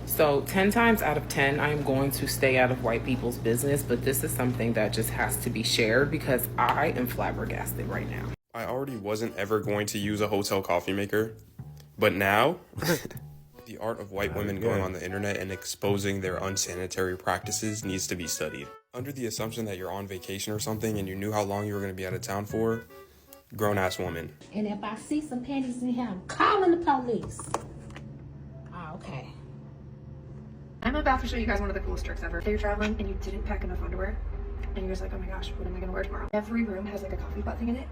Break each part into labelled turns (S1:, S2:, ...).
S1: So 10 times out of 10, I am going to stay out of white people's business, but this is something that just has to be shared because I am flabbergasted right now.
S2: I already wasn't ever going to use a hotel coffee maker, but now the art of white women going on the internet and exposing their unsanitary practices needs to be studied. Under the assumption that you're on vacation or something and you knew how long you were going to be out of town for, grown-ass woman.
S3: And if I see some panties in here, I'm calling the police. Oh, okay.
S4: I'm about to show you guys one of the coolest tricks ever. If you're traveling and you didn't pack enough underwear, and you're just like, oh my gosh, what am I gonna wear tomorrow? Every room has like a coffee pot thing in it.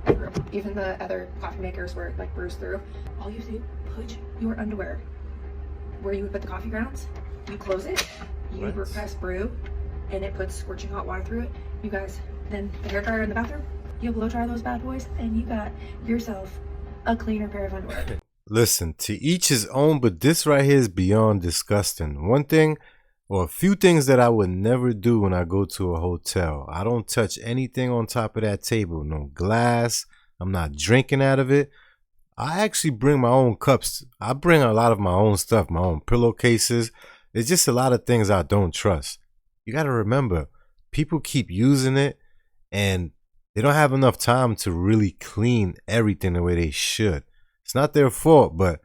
S4: Every room. Even the other coffee makers were like bruised through. All you do, put your underwear where you would put the coffee grounds. You close it, you press brew, and it puts scorching hot water through it. You guys, then the hair dryer in the bathroom, you blow dry those bad boys, and you got yourself a cleaner pair of underwear.
S5: Listen, to each his own, but this right here is beyond disgusting. One thing, or a few things that I would never do when I go to a hotel. I don't touch anything on top of that table. No glass. I'm not drinking out of it. I actually bring my own cups. I bring a lot of my own stuff, my own pillowcases. It's just a lot of things I don't trust. You got to remember, people keep using it and they don't have enough time to really clean everything the way they should. It's not their fault, but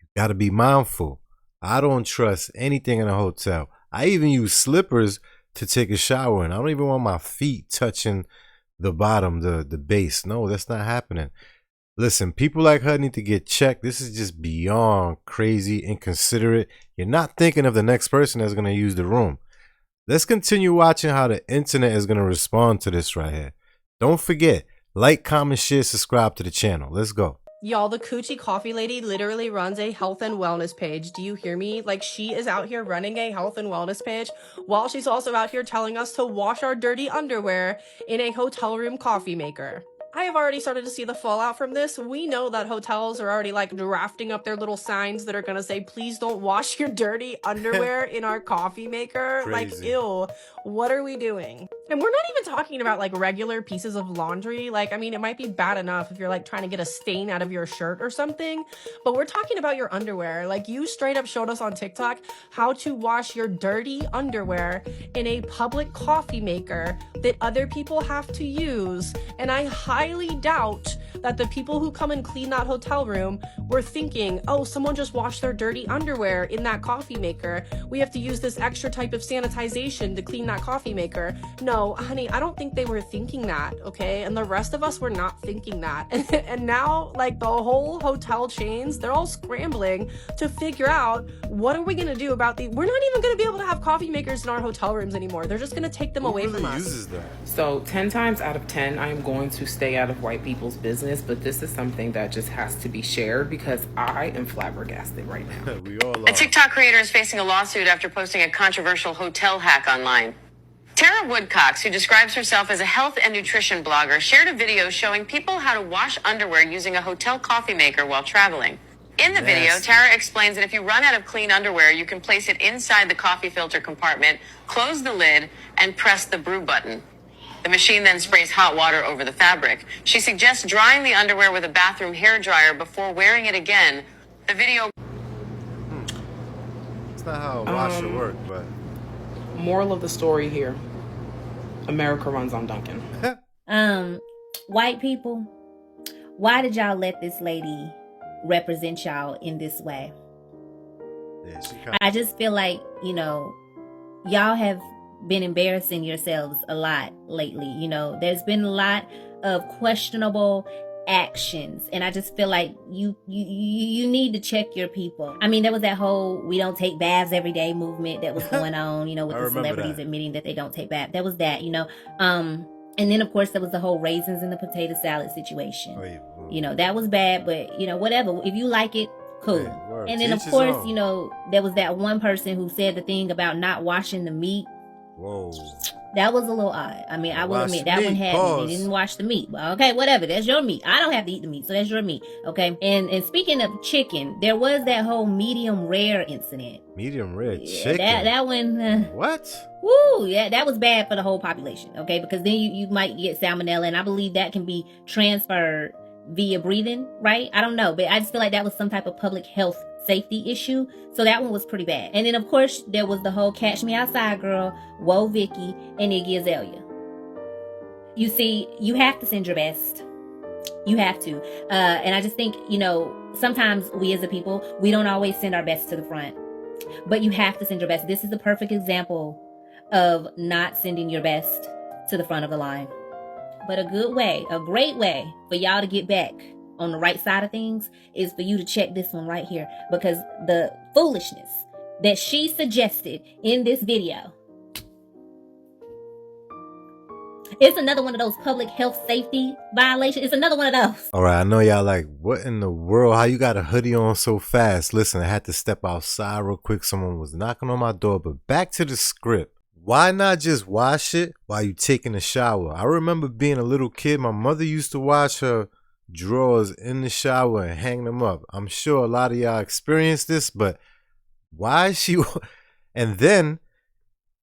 S5: you got to be mindful. I don't trust anything in a hotel. I even use slippers to take a shower in. I don't even want my feet touching the bottom, the base. No, that's not happening. Listen, people like her need to get checked. This is just beyond crazy, inconsiderate. You're not thinking of the next person that's going to use the room. Let's continue watching how the internet is going to respond to this right here. Don't forget, like, comment, share, subscribe to the channel. Let's go.
S6: Y'all, the Kewchie coffee lady literally runs a health and wellness page. Do you hear me? Like, she is out here running a health and wellness page while she's also out here telling us to wash our dirty underwear in a hotel room coffee maker. I have already started to see the fallout from this. We know that hotels are already like drafting up their little signs that are gonna say, please don't wash your dirty underwear in our coffee maker. Like, ew, what are we doing? And we're not even talking about like regular pieces of laundry. Like, I mean, it might be bad enough if you're like trying to get a stain out of your shirt or something, but we're talking about your underwear. Like, you straight up showed us on TikTok how to wash your dirty underwear in a public coffee maker that other people have to use. And I highly doubt that the people who come and clean that hotel room were thinking, oh, someone just washed their dirty underwear in that coffee maker. We have to use this extra type of sanitization to clean that coffee maker. No, honey, I don't think they were thinking that, okay? And the rest of us were not thinking that. And now, like, the whole hotel chains, they're all scrambling to figure out, what are we gonna do about the... We're not even gonna be able to have coffee makers in our hotel rooms anymore. They're just gonna take them away from us.
S5: Uses that?
S1: So 10 times out of 10, I am going to stay out of white people's business, but this is something that just has to be shared because I am flabbergasted right now.
S5: We all are.
S7: A TikTok creator is facing a lawsuit after posting a controversial hotel hack online. Tara Woodcox, who describes herself as a health and nutrition blogger, shared a video showing people how to wash underwear using a hotel coffee maker while traveling. In the video, Tara explains that if you run out of clean underwear, you can place it inside the coffee filter compartment, close the lid, and press the brew button. The machine then sprays hot water over the fabric. She suggests drying the underwear with a bathroom hair dryer before wearing it again. The video...
S5: It's not how a washer works, but...
S1: Moral of the story here, America runs on Duncan.
S3: White people, why did y'all let this lady represent y'all in this way?
S5: Yeah,
S3: I just feel like, you know, y'all have been embarrassing yourselves a lot lately. You know, there's been a lot of questionable actions, and I just feel like you need to check your people. I mean, there was that whole we don't take baths every day movement that was going on, you know, with the celebrities admitting that they don't take baths. There was that, you know. And then of course there was the whole raisins in the potato salad situation. You know, that was bad, but you know, whatever. If you like it, cool. And then of course, you know, there was that one person who said the thing about not washing the meat.
S5: Whoa.
S3: That was a little odd. I mean, I will admit that one had me. They didn't wash the meat. Well, okay, whatever. That's your meat. I don't have to eat the meat, so that's your meat. Okay. And speaking of chicken, there was that whole medium rare incident.
S5: Medium rare chicken.
S3: That one.
S5: What?
S3: Woo! Yeah, that was bad for the whole population. Okay, because then you might get salmonella, and I believe that can be transferred via breathing, right? I don't know, but I just feel like that was some type of public health safety issue. So that one was pretty bad. And then of course there was the whole Catch Me Outside girl, Whoa Vicky, and Iggy Azalea. You see, you have to send your best. You have to. And I just think, you know, sometimes we as a people, we don't always send our best to the front. But you have to send your best. This is the perfect example of not sending your best to the front of the line. But a good way, a great way for y'all to get back on the right side of things is for you to check this one right here. Because the foolishness that she suggested in this video, it's another one of those public health safety violations. It's another one of those.
S5: All right, I know y'all like, what in the world? How you got a hoodie on so fast? Listen, I had to step outside real quick. Someone was knocking on my door. But back to the script. Why not just wash it while you taking a shower? I remember being a little kid. My mother used to wash her drawers in the shower and hang them up. I'm sure a lot of y'all experienced this, but why is she? And then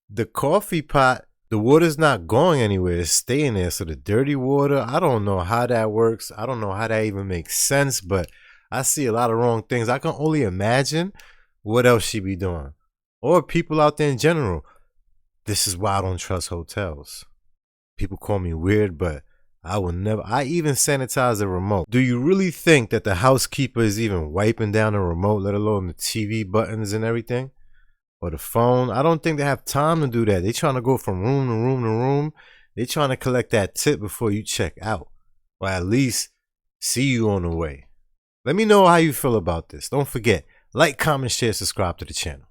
S5: the coffee pot, the water's not going anywhere. It's staying there. So the dirty water, I don't know how that works. I don't know how that even makes sense, but I see a lot of wrong things. I can only imagine what else she be doing. Or people out there in general. This is why I don't trust hotels. People call me weird, but I will never. I even sanitize the remote. Do you really think that the housekeeper is even wiping down the remote, let alone the TV buttons and everything? Or the phone? I don't think they have time to do that. They trying to go from room to room to room. They trying to collect that tip before you check out. Or at least see you on the way. Let me know how you feel about this. Don't forget, like, comment, share, subscribe to the channel.